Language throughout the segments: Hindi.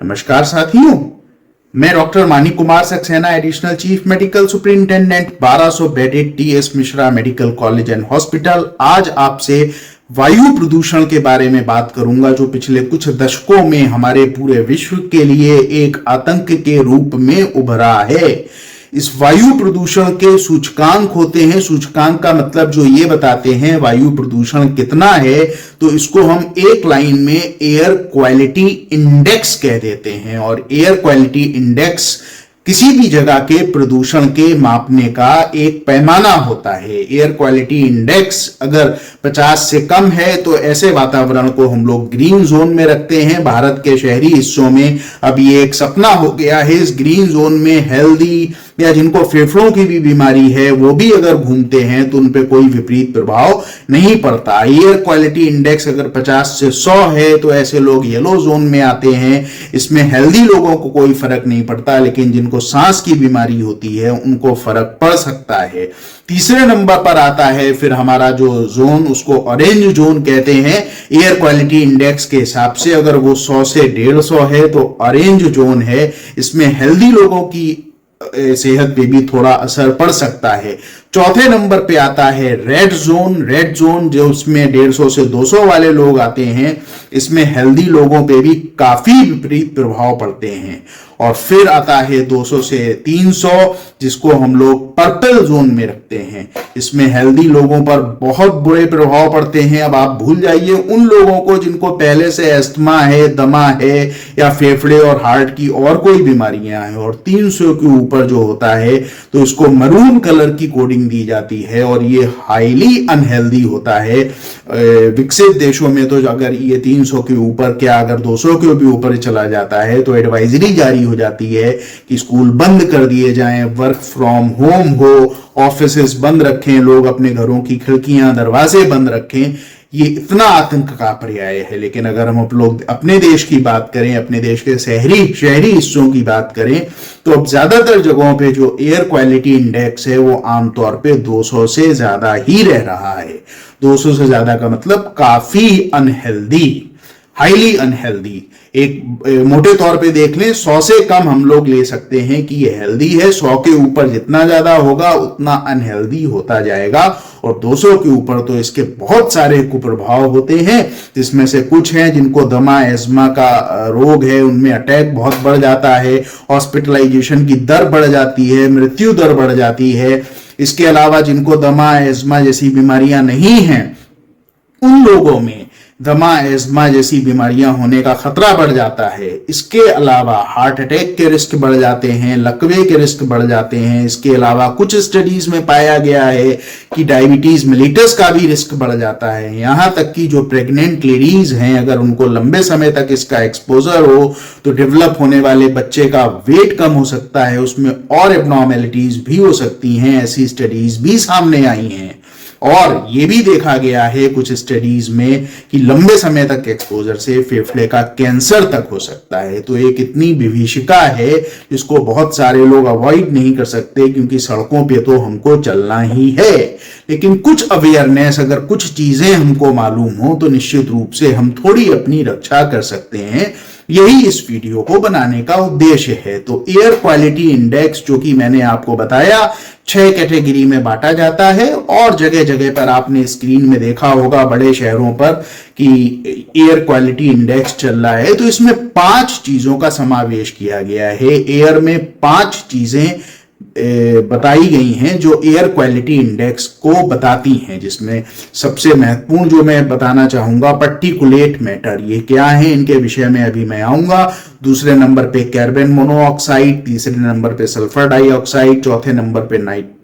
नमस्कार साथियों, मैं doctor Manik Kumar Saxena, additional chief medical superintendent 1200 bedded TS Mishra medical college and hospital आज आपसे वायु प्रदूषण के बारे में बात करूंगा, जो पिछले कुछ दशकों में हमारे पूरे विश्व के लिए एक आतंक के रूप में उभरा है। इस वायु प्रदूषण के सूचकांक होते हैं। सूचकांक का मतलब जो ये बताते हैं वायु प्रदूषण कितना है, तो इसको हम एक लाइन में एयर क्वालिटी इंडेक्स कह देते हैं। और एयर क्वालिटी इंडेक्स किसी भी जगह के प्रदूषण के मापने का एक पैमाना होता है। एयर क्वालिटी इंडेक्स अगर 50 से कम है तो ऐसे वातावरण को हम लोग ग्रीन जोन में रखते हैं। भारत के शहरी हिस्सों में अब ये एक सपना हो गया है, इस ग्रीन जोन में हेल्दी या जिनको फेफड़ों की भी बीमारी है वो भी अगर घूमते हैं तो उन पे कोई विपरीत प्रभाव नहीं पड़ता। एयर क्वालिटी इंडेक्स अगर 50 से 100 है तो ऐसे लोग येलो जोन में आते हैं। इसमें हेल्दी लोगों को कोई फर्क नहीं पड़ता, लेकिन जिनको सांस की बीमारी होती है उनको फर्क पड़ सकता है। तीसरे नंबर पर आता है फिर हमारा जो जोन, उसको ऑरेंज जोन कहते हैं। एयर क्वालिटी इंडेक्स के हिसाब से अगर वो 100 से 150 है तो ऑरेंज जोन है। इसमें हेल्दी लोगों की सेहत पे भी थोड़ा असर पड़ सकता है। चौथे नंबर पे आता है रेड जोन। रेड जोन जो उसमें 150 से 200 वाले लोग आते हैं, इसमें हेल्दी लोगों पे भी काफी विपरीत प्रभाव पड़ते हैं। और फिर आता है 200 से 300, जिसको हम लोग पर्पल जोन में रखते हैं। इसमें हेल्दी लोगों पर बहुत बुरे प्रभाव पड़ते हैं। अब आप भूल जाइए उन लोगों को जिनको पहले से अस्थमा है, दमा है या फेफड़े और हार्ट की और कोई बीमारियां हैं। और 300 के ऊपर जो होता है तो इसको मरून कलर की कोडिंग दी जाती है और ये हाईली अनहेल्दी होता है। विकसित देशों में तो अगर ये 300 के ऊपर क्या अगर 200 के भी ऊपर चला जाता है तो एडवाइजरी जारी हो जाती है कि स्कूल बंद कर दिए जाएं, वर्क फ्रॉम होम हो, ऑफिसेस बंद रखें, लोग अपने घरों की खिड़कियां दरवाजे बंद रखें। ये इतना आतंक का पर्याय है। लेकिन अगर हम लोग अपने देश की बात करें, अपने देश के शहरी हिस्सों की बात करें, तो अब ज्यादातर जगहों पे जो एयर क्वालिटी इंडेक्स है वो आमतौर पे 200 से ज्यादा ही रह रहा है। 200 से ज्यादा का मतलब काफी अनहेल्दी, हाईली अनहेल्दी। एक मोटे तौर पे देख लें, 100 से कम हम लोग ले सकते हैं कि ये हेल्दी है। 100 के ऊपर जितना ज्यादा होगा उतना अनहेल्दी होता जाएगा। और 200 के ऊपर तो इसके बहुत सारे कुप्रभाव होते हैं, जिसमें से कुछ हैं जिनको दमा एस्मा का रोग है, उनमें अटैक बहुत बढ़ जाता है, हॉस्पिटलाइजेशन की दर बढ़ जाती है, मृत्यु दर बढ़ जाती है। इसके अलावा जिनको दमा एस्मा जैसी बीमारियां नहीं हैं, उन लोगों में दमा एस्मा जैसी बीमारियां होने का खतरा बढ़ जाता है। इसके अलावा हार्ट अटैक के रिस्क बढ़ जाते हैं, लकवे के रिस्क बढ़ जाते हैं। इसके अलावा कुछ स्टडीज में पाया गया है कि डायबिटीज मेलिटस का भी रिस्क बढ़ जाता है। यहां तक कि जो प्रेग्नेंट लेडीज हैं, अगर उनको लंबे समय तक इसका एक्सपोजर हो तो डेवलप होने वाले बच्चे का वेट कम हो सकता है, उसमें और एबनॉर्मेलिटीज भी हो सकती हैं। ऐसी स्टडीज भी सामने आई हैं। और ये भी देखा गया है कुछ स्टडीज में कि लंबे समय तक एक्सपोजर से फेफड़े का कैंसर तक हो सकता है। तो एक इतनी विभीषिका है जिसको बहुत सारे लोग अवॉइड नहीं कर सकते, क्योंकि सड़कों पे तो हमको चलना ही है। लेकिन कुछ अवेयरनेस, अगर कुछ चीजें हमको मालूम हो तो निश्चित रूप से हम थोड़ी अपनी रक्षा कर सकते हैं। यही इस वीडियो को बनाने का उद्देश्य है। तो एयर क्वालिटी इंडेक्स, जो कि मैंने आपको बताया 6 कैटेगरी में बांटा जाता है, और जगह जगह पर आपने स्क्रीन में देखा होगा बड़े शहरों पर कि एयर क्वालिटी इंडेक्स चल रहा है। तो इसमें 5 चीजों का समावेश किया गया है। एयर में 5 चीजें बताई गई हैं जो एयर क्वालिटी इंडेक्स को बताती हैं, जिसमें सबसे महत्वपूर्ण जो मैं बताना चाहूंगा पार्टिकुलेट मैटर। ये क्या है, इनके विषय में अभी मैं आऊंगा। दूसरे नंबर पे कार्बन मोनोऑक्साइड, तीसरे नंबर पे सल्फर डाइऑक्साइड, चौथे नंबर पे नाइट्रिक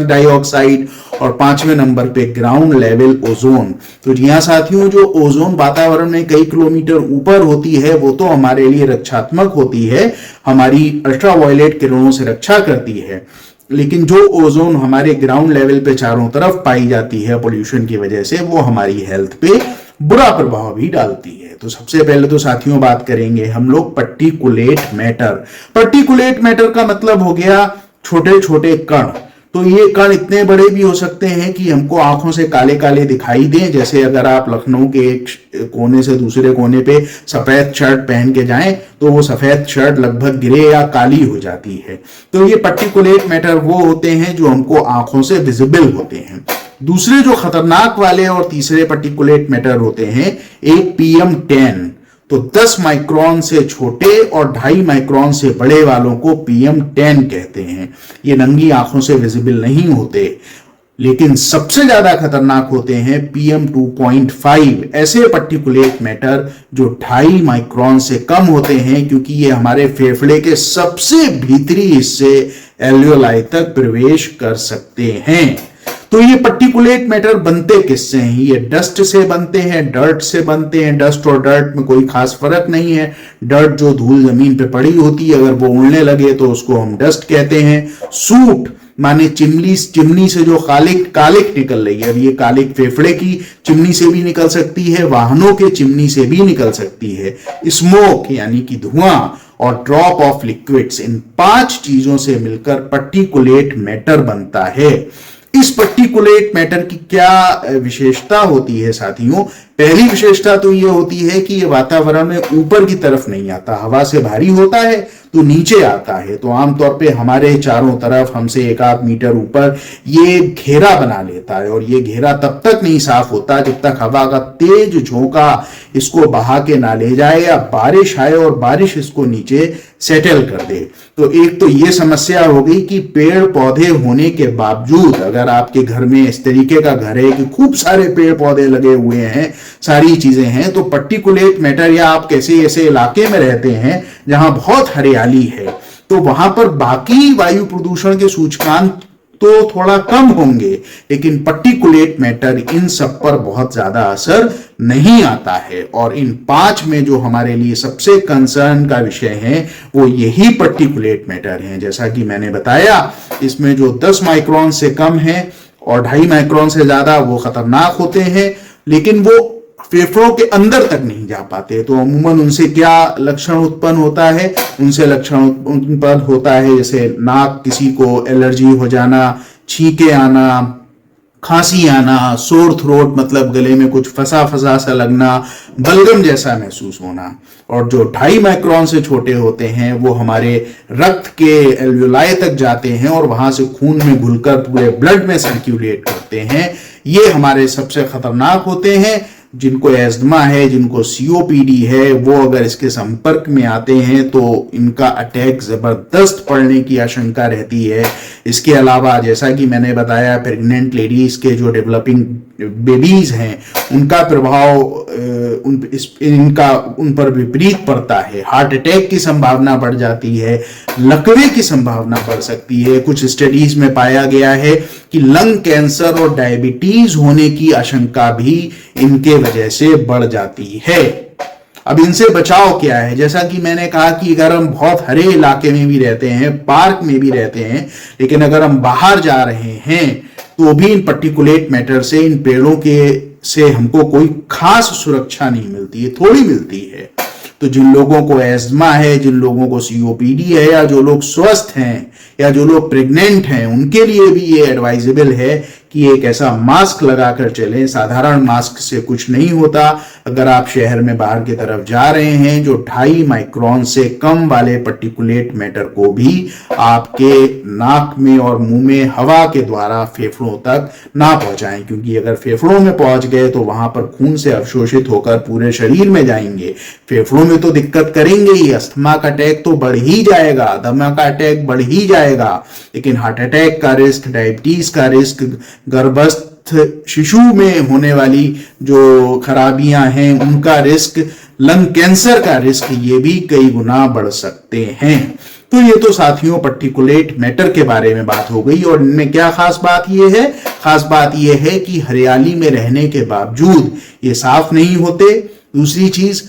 डाइऑक्साइड और 5वें नंबर पे ग्राउंड लेवल ओजोन। तो जी हाँ साथियों, जो ओजोन वातावरण में कई किलोमीटर ऊपर होती है वो तो हमारे लिए रक्षात्मक होती है, हमारी अल्ट्रावायलेट किरणों से रक्षा करती है। लेकिन जो ओजोन हमारे ग्राउंड लेवल पे चारों तरफ पाई जाती है पोल्यूशन की वजह से, वो हमारी हेल्थ पे बुरा प्रभाव भी डालती है। तो सबसे पहले तो साथियों बात करेंगे हम लोग पार्टिकुलेट मैटर। पार्टिकुलेट मैटर का मतलब हो गया छोटे छोटे कण। तो ये कण इतने बड़े भी हो सकते हैं कि हमको आंखों से काले काले दिखाई दें। जैसे अगर आप लखनऊ के एक कोने से दूसरे कोने पे सफेद शर्ट पहन के जाएं तो वो सफेद शर्ट लगभग ग्रे या काली हो जाती है। तो ये पर्टिकुलेट मैटर वो होते हैं जो हमको आंखों से विजिबल होते हैं। दूसरे जो खतरनाक वाले और तीसरे पर्टिकुलेट मैटर होते हैं, एक PM10, तो 10 माइक्रोन से छोटे और 2.5 माइक्रोन से बड़े वालों को PM10 कहते हैं। ये नंगी आंखों से विजिबल नहीं होते, लेकिन सबसे ज्यादा खतरनाक होते हैं PM2.5, ऐसे पर्टिकुलेट मैटर जो 2.5 माइक्रोन से कम होते हैं, क्योंकि ये हमारे फेफड़े के सबसे भीतरी हिस्से एल्वियोलाई तक प्रवेश कर सकते हैं। तो ये पर्टिकुलेट मैटर बनते किससे हैं? ये डस्ट से बनते हैं, डर्ट से बनते हैं। डस्ट और डर्ट में कोई खास फर्क नहीं है। डर्ट जो धूल जमीन पे पड़ी होती है, अगर वो उड़ने लगे तो उसको हम डस्ट कहते हैं। सूट माने चिमनी से जो कालिक निकल रही है, अब ये कालिक फेफड़े की चिमनी से भी निकल सकती है, वाहनों के चिमनी से भी निकल सकती है। स्मोक यानी कि धुआं और ड्रॉप ऑफ लिक्विड्स, इन 5 चीजों से मिलकर पर्टिकुलेट मैटर बनता है। इस पर्टिकुलेट मैटर की क्या विशेषता होती है साथियों? पहली विशेषता तो ये होती है कि ये वातावरण में ऊपर की तरफ नहीं आता, हवा से भारी होता है तो नीचे आता है। तो आमतौर पे हमारे चारों तरफ हमसे 1-8 मीटर ऊपर ये घेरा बना लेता है, और ये घेरा तब तक नहीं साफ होता जब तक हवा का तेज झोंका इसको बहा के ना ले जाए या बारिश आए और बारिश इसको नीचे सेटल कर दे। तो एक तो ये समस्या हो गई कि पेड़ पौधे होने के बावजूद, अगर आपके घर में इस तरीके का घर है कि खूब सारे पेड़ पौधे लगे हुए हैं, सारी चीजें हैं, तो पर्टिकुलेट मैटर, या आप कैसे ऐसे इलाके में रहते हैं जहां बहुत हरियाली है, तो वहां पर बाकी वायु प्रदूषण के सूचकांक तो थोड़ा कम होंगे, लेकिन पर्टिकुलेट मैटर इन सब पर बहुत ज्यादा असर नहीं आता है। और इन 5 में जो हमारे लिए सबसे कंसर्न का विषय है वो यही पर्टिकुलेट मैटर हैं। जैसा कि मैंने बताया, इसमें जो 10 माइक्रोन से कम है और 2.5 माइक्रोन से ज्यादा वो खतरनाक होते हैं, लेकिन वो फेफड़ों के अंदर तक नहीं जा पाते। तो अमूमन उनसे क्या लक्षण उत्पन्न होता है? उनसे लक्षण उत्पन्न होता है जैसे नाक, किसी को एलर्जी हो जाना, छींके आना, खांसी आना, सोर थ्रोट मतलब गले में कुछ फंसा फंसा सा लगना, बलगम जैसा महसूस होना। और जो 2.5 माइक्रोन से छोटे होते हैं वो हमारे रक्त के एल्वियोलाई तक जाते हैं और वहां से खून में घुलकर पूरे ब्लड में सर्कुलेट करते हैं। ये हमारे सबसे खतरनाक होते हैं। जिनको एस्थमा है, जिनको COPD है, वो अगर इसके संपर्क में आते हैं तो इनका अटैक जबरदस्त पड़ने की आशंका रहती है। इसके अलावा जैसा कि मैंने बताया, प्रेग्नेंट लेडीज के जो डेवलपिंग बेबीज हैं उनका प्रभाव उन पर विपरीत पड़ता है। हार्ट अटैक की संभावना बढ़ जाती है, लकवे की संभावना बढ़ सकती है। कुछ स्टडीज में पाया गया है कि लंग कैंसर और डायबिटीज होने की आशंका भी इनके वजह से बढ़ जाती है। अब इनसे बचाव क्या है? जैसा कि मैंने कहा कि अगर हम बहुत हरे इलाके में भी रहते हैं, पार्क में भी रहते हैं, लेकिन अगर हम बाहर जा रहे हैं तो भी इन पर्टिकुलेट मैटर से, इन पेड़ों के से हमको कोई खास सुरक्षा नहीं मिलती है, थोड़ी मिलती है। तो जिन लोगों को एस्थमा है, जिन लोगों को COPD है, या जो लोग स्वस्थ हैं, या जो लोग प्रेग्नेंट हैं, उनके लिए भी ये एडवाइजेबल है कि एक ऐसा मास्क लगाकर चलें। साधारण मास्क से कुछ नहीं होता। अगर आप शहर में बाहर की तरफ जा रहे हैं, जो 2.5 माइक्रोन से कम वाले पर्टिकुलेट मैटर को भी आपके नाक में और मुंह में हवा के द्वारा फेफड़ों तक ना पहुंचाएं, क्योंकि अगर फेफड़ों में पहुंच गए तो वहां पर खून से अवशोषित होकर पूरे शरीर में जाएंगे। फेफड़ों में तो दिक्कत करेंगे ही, अस्थमा का अटैक तो बढ़ ही जाएगा, दमा का अटैक बढ़ ही जाएगा, लेकिन हार्ट अटैक का रिस्क, डायबिटीज का रिस्क, गर्भस्थ शिशु में होने वाली जो खराबियां हैं उनका रिस्क, लंग कैंसर का रिस्क, ये भी कई गुना बढ़ सकते हैं। तो ये तो साथियों पर्टिकुलेट मैटर के बारे में बात हो गई। और इनमें क्या खास बात ये है? खास बात ये है कि हरियाली में रहने के बावजूद ये साफ नहीं होते। दूसरी चीज,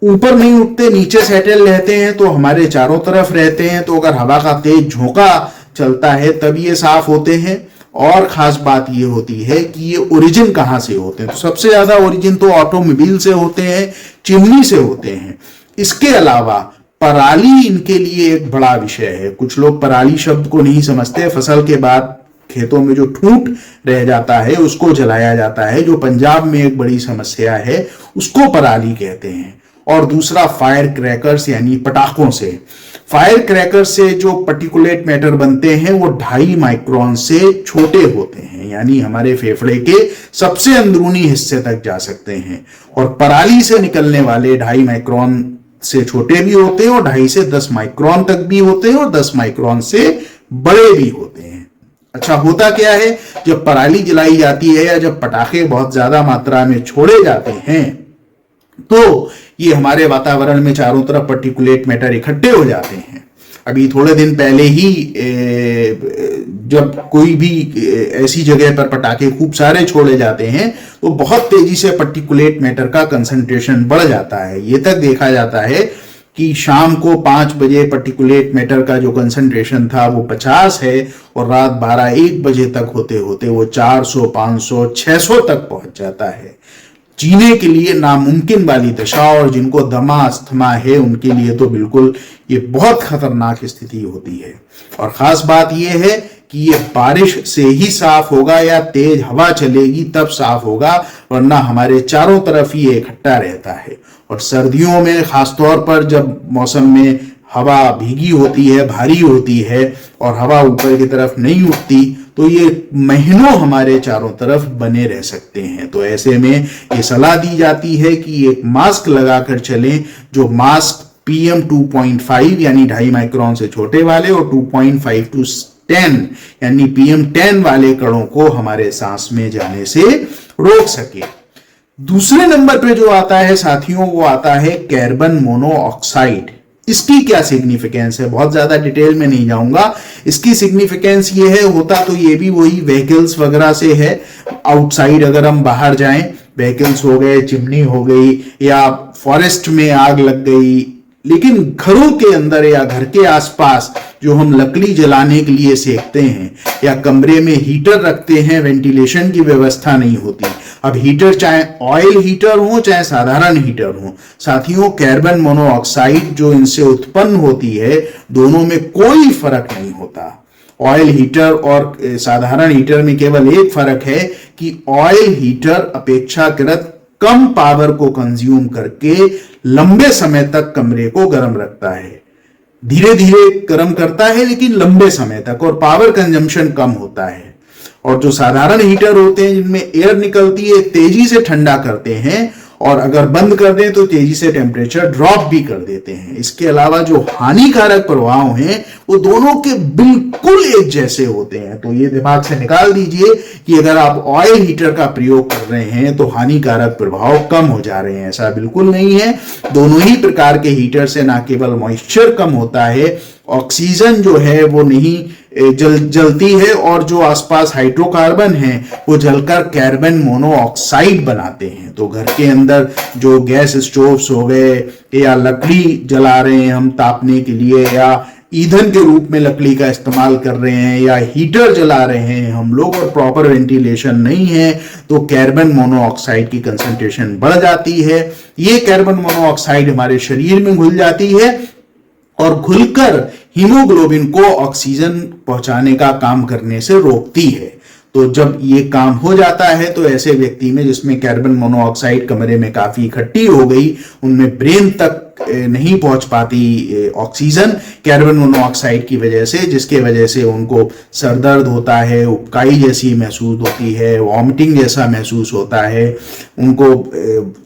ऊपर नहीं उठते, नीचे सेटल रहते हैं, तो हमारे चारों तरफ रहते हैं, तो अगर हवा का तेज झोंका चलता है तब ये साफ होते हैं। और खास बात ये होती है कि ये ओरिजिन कहां से होते हैं? तो सबसे ज्यादा ओरिजिन तो ऑटोमोबाइल से होते हैं, चिमनी से होते हैं। इसके अलावा पराली इनके लिए एक बड़ा विषय है। कुछ लोग पराली शब्द को नहीं समझते। फसल के बाद खेतों में जो ठूंठ रह जाता है उसको जलाया जाता है, जो पंजाब में एक बड़ी समस्या है, उसको पराली कहते हैं। और दूसरा फायर क्रैकर्स यानी पटाखों से। फायर क्रैकर से जो पर्टिकुलेट मैटर बनते हैं वो 2.5 माइक्रोन से छोटे होते हैं, यानी हमारे फेफड़े के सबसे अंदरूनी हिस्से तक जा सकते हैं। और पराली से निकलने वाले 2.5 माइक्रोन से छोटे भी होते हैं और 2.5 से 10 माइक्रोन तक भी होते हैं और 10 माइक्रोन से बड़े भी होते हैं। अच्छा, होता क्या है, जब पराली जलाई जाती है या जब पटाखे बहुत ज्यादा मात्रा में छोड़े जाते हैं तो ये हमारे वातावरण में चारों तरफ पर्टिकुलेट मैटर इकट्ठे हो जाते हैं। अभी थोड़े दिन पहले ही जब कोई भी ऐसी जगह पर पटाखे खूब सारे छोड़े जाते हैं तो बहुत तेजी से पर्टिकुलेट मैटर का कंसंट्रेशन बढ़ जाता है। ये तक देखा जाता है कि शाम को 5 बजे पर्टिकुलेट मैटर का जो कंसंट्रेशन था वो 50 है और रात 12-1 बजे तक होते होते वो 400, 500, 600 तक पहुंच जाता है। जीने के लिए नामुमकिन वाली दशा, और जिनको दमा अस्थमा है उनके लिए तो बिल्कुल ये बहुत खतरनाक स्थिति होती है। और खास बात यह है कि ये बारिश से ही साफ होगा या तेज हवा चलेगी तब साफ होगा, वरना हमारे चारों तरफ ही इकट्ठा रहता है। और सर्दियों में खासतौर पर जब मौसम में हवा भीगी होती है, भारी होती है और हवा ऊपर की तरफ नहीं उठती तो ये महीनों हमारे चारों तरफ बने रह सकते हैं। तो ऐसे में ये सलाह दी जाती है कि एक मास्क लगाकर चलें, जो मास्क PM 2.5 यानी 2.5 माइक्रोन से छोटे वाले और 2.5 to 10 यानी PM 10 वाले कणों को हमारे सांस में जाने से रोक सके। दूसरे नंबर पे जो आता है साथियों, वो आता है कार्बन मोनोऑक्साइड। इसकी क्या सिग्निफिकेंस है, बहुत ज्यादा डिटेल में नहीं जाऊंगा। इसकी सिग्निफिकेंस ये है, होता तो ये भी वही व्हीकल्स वगैरह से है। आउटसाइड अगर हम बाहर जाएं, व्हीकल्स हो गए, चिमनी हो गई या फॉरेस्ट में आग लग गई, लेकिन घरों के अंदर या घर के आसपास जो हम लकड़ी जलाने के लिए सेकते हैं या कमरे में हीटर रखते हैं, वेंटिलेशन की व्यवस्था नहीं होती। अब हीटर चाहे ऑयल हीटर हो चाहे साधारण हीटर हो, साथियों कार्बन मोनोऑक्साइड जो इनसे उत्पन्न होती है दोनों में कोई फर्क नहीं होता। ऑयल हीटर और साधारण हीटर में केवल एक फर्क है कि ऑयल हीटर अपेक्षाकृत कम पावर को कंज्यूम करके लंबे समय तक कमरे को गर्म रखता है। धीरे धीरे गर्म करता है लेकिन लंबे समय तक, और पावर कंजम्पशन कम होता है। और जो साधारण हीटर होते हैं जिनमें एयर निकलती है, तेजी से ठंडा करते हैं और अगर बंद कर दें तो तेजी से टेम्परेचर ड्रॉप भी कर देते हैं। इसके अलावा जो हानिकारक प्रभाव हैं वो दोनों के बिल्कुल एक जैसे होते हैं। तो ये दिमाग से निकाल दीजिए कि अगर आप ऑयल हीटर का प्रयोग कर रहे हैं तो हानिकारक प्रभाव कम हो जा रहे हैं, ऐसा बिल्कुल नहीं है। दोनों ही प्रकार के हीटर से ना केवल मॉइस्चर कम होता है, ऑक्सीजन जो है वो नहीं जलती है और जो आसपास हाइड्रोकार्बन है वो जलकर कार्बन मोनोऑक्साइड बनाते हैं। तो घर के अंदर जो गैस स्टोव्स हो गए या लकड़ी जला रहे हैं हम तापने के लिए, या ईंधन के रूप में लकड़ी का इस्तेमाल कर रहे हैं, या हीटर जला रहे हैं हम लोग और प्रॉपर वेंटिलेशन नहीं है, तो कार्बन मोनोऑक्साइड की कंसंट्रेशन बढ़ जाती है। ये कार्बन मोनोऑक्साइड हमारे शरीर में घुल जाती है और घुलकर हीमोग्लोबिन को ऑक्सीजन पहुंचाने का काम करने से रोकती है। तो जब ये काम हो जाता है तो ऐसे व्यक्ति में जिसमें कार्बन मोनोऑक्साइड कमरे में काफी इकट्ठी हो गई, उनमें ब्रेन तक नहीं पहुंच पाती ऑक्सीजन कार्बन मोनोऑक्साइड की वजह से, जिसके वजह से उनको सर दर्द होता है, उबकाई जैसी महसूस होती है, वॉमिटिंग जैसा महसूस होता है, उनको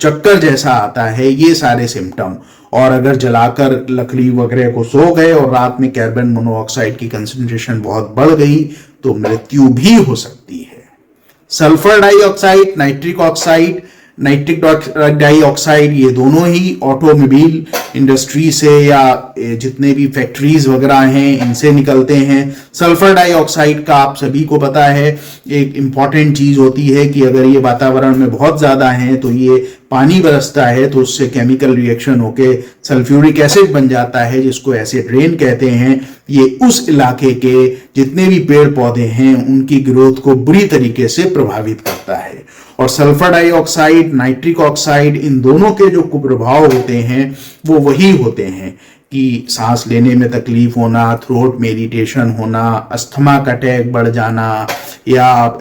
चक्कर जैसा आता है, ये सारे सिम्टम। और अगर जलाकर लकड़ी वगैरह को सो गए और रात में कार्बन मोनोऑक्साइड की कंसंट्रेशन बहुत बढ़ गई तो मृत्यु भी हो सकती है। सल्फर डाइऑक्साइड, नाइट्रिक डाइऑक्साइड, ये दोनों ही ऑटोमोबाइल इंडस्ट्री से या जितने भी फैक्ट्रीज वगैरह हैं इनसे निकलते हैं। सल्फर डाइऑक्साइड का आप सभी को पता है एक इंपॉर्टेंट चीज होती है कि अगर ये वातावरण में बहुत ज्यादा है तो ये पानी बरसता है तो उससे केमिकल रिएक्शन होके सल्फ्यूरिक एसिड बन जाता है, जिसको एसिड रेन कहते हैं। ये उस इलाके के जितने भी पेड़ पौधे हैं उनकी ग्रोथ को बुरी तरीके से प्रभावित करता है। और सल्फर डाइऑक्साइड, नाइट्रिक ऑक्साइड, इन दोनों के जो कुप्रभाव होते हैं वो वही होते हैं कि सांस लेने में तकलीफ होना, थ्रोट में इरिटेशन होना, अस्थमा का अटैक बढ़ जाना या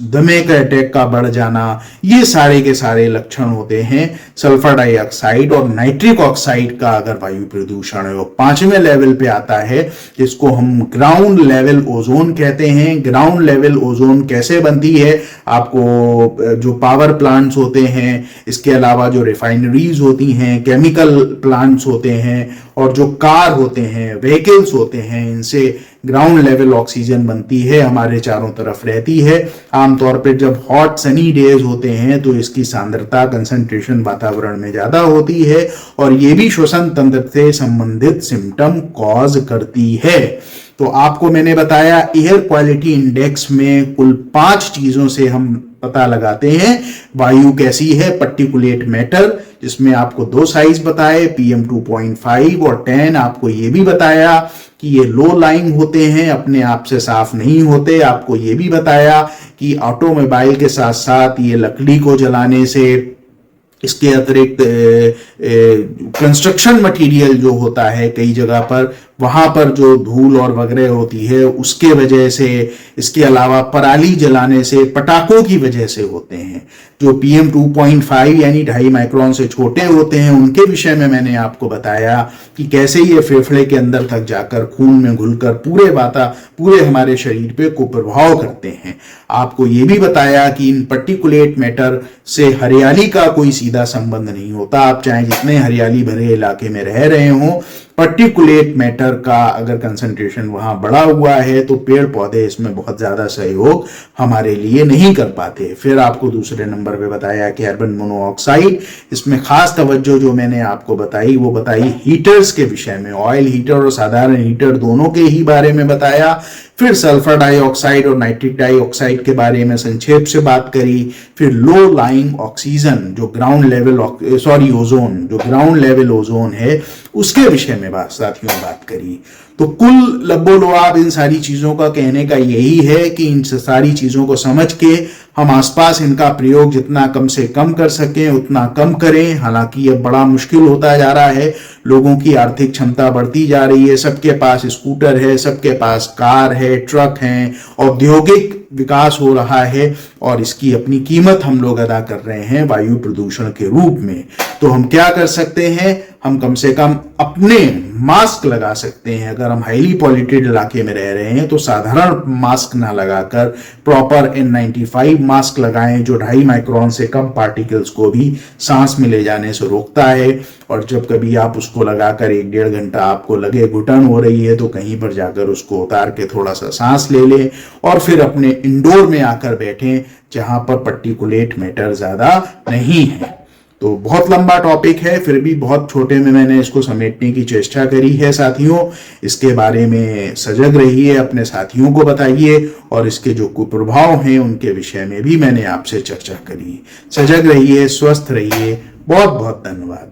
दमे का अटैक का बढ़ जाना, ये सारे के सारे लक्षण होते हैं सल्फर डाइऑक्साइड और नाइट्रिक ऑक्साइड का अगर वायु प्रदूषण है। 5वें लेवल पे आता है जिसको हम ग्राउंड लेवल ओजोन कहते हैं। ग्राउंड लेवल ओजोन कैसे बनती है? आपको जो पावर प्लांट्स होते हैं, इसके अलावा जो रिफाइनरीज होती हैं, केमिकल प्लांट्स होते हैं और जो कार होते हैं, व्हीकल्स होते हैं, इनसे ग्राउंड लेवल ऑक्सीजन बनती है, हमारे चारों तरफ रहती है। आमतौर पर जब हॉट सनी डेज होते हैं तो इसकी सांद्रता कंसंट्रेशन वातावरण में ज्यादा होती है और ये भी श्वसन तंत्र से संबंधित सिम्टम कॉज करती है। तो आपको मैंने बताया एयर क्वालिटी इंडेक्स में कुल 5 चीजों से हम पता लगाते हैं वायु कैसी है। पर्टिकुलेट मैटर, जिसमें आपको 2 साइज बताए, PM 2.5 और 10। आपको ये भी बताया कि ये लो लाइंग होते हैं, अपने आप से साफ नहीं होते। आपको ये भी बताया कि ऑटोमोबाइल के साथ साथ ये लकड़ी को जलाने से, इसके अतिरिक्त कंस्ट्रक्शन मटेरियल जो होता है कई जगह पर, वहां पर जो धूल और वगैरह होती है उसके वजह से, इसके अलावा पराली जलाने से, पटाखों की वजह से होते हैं। जो PM 2.5 यानी 2.5 माइक्रोन से छोटे होते हैं उनके विषय में मैंने आपको बताया कि कैसे ये फेफड़े के अंदर तक जाकर खून में घुलकर पूरे हमारे शरीर पे कुप्रभाव करते हैं। आपको ये भी बताया कि इन पर्टिकुलेट मैटर से हरियाली का कोई सीधा संबंध नहीं होता। आप चाहे जितने हरियाली भरे इलाके में रह रहे हो, पर्टिकुलेट मैटर का अगर कंसंट्रेशन वहां बढ़ा हुआ है तो पेड़ पौधे इसमें बहुत ज्यादा सहयोग हमारे लिए नहीं कर पाते। फिर आपको दूसरे नंबर पे बताया कि कार्बन मोनोऑक्साइड, इसमें खास तवज्जो जो मैंने आपको बताई वो बताई हीटर्स के विषय में। ऑयल हीटर और साधारण हीटर दोनों के ही बारे में बताया। फिर सल्फर डाइऑक्साइड और नाइट्रिक डाइऑक्साइड के बारे में संक्षेप से बात करी। फिर लो लाइंग ऑक्सीजन जो ग्राउंड लेवल ओजोन, जो ग्राउंड लेवल ओजोन है उसके विषय में साथियों बात करी। तो कुल लबोलुआब इन सारी चीजों का कहने का यही है कि इन सारी चीजों को समझ के हम आसपास इनका प्रयोग जितना कम से कम कर सकें उतना कम करें। हालांकि ये बड़ा मुश्किल होता जा रहा है, लोगों की आर्थिक क्षमता बढ़ती जा रही है, सबके पास स्कूटर है, सबके पास कार है, ट्रक हैं, औद्योगिक विकास हो रहा है और इसकी अपनी कीमत हम लोग अदा कर रहे हैं वायु प्रदूषण के रूप में। तो हम क्या कर सकते हैं? हम कम से कम अपने मास्क लगा सकते हैं। अगर हम हाईली पॉल्यूटेड इलाके में रह रहे हैं तो साधारण मास्क ना लगाकर प्रॉपर N95 मास्क लगाएं जो 2.5 माइक्रोन से कम पार्टिकल्स को भी सांस में ले जाने से रोकता है। और जब कभी आप उसको लगाकर 1-1.5 घंटा आपको लगे घुटन हो रही है तो कहीं पर जाकर उसको उतार के थोड़ा सा सांस ले लें और फिर अपने इंडोर में आकर बैठें जहां पर पर्टिकुलेट मैटर ज्यादा नहीं है। तो बहुत लंबा टॉपिक है, फिर भी बहुत छोटे में मैंने इसको समेटने की चेष्टा करी है साथियों। इसके बारे में सजग रहिए, अपने साथियों को बताइए और इसके जो कुप्रभाव हैं उनके विषय में भी मैंने आपसे चर्चा करी। सजग रहिए, स्वस्थ रहिए। बहुत बहुत धन्यवाद।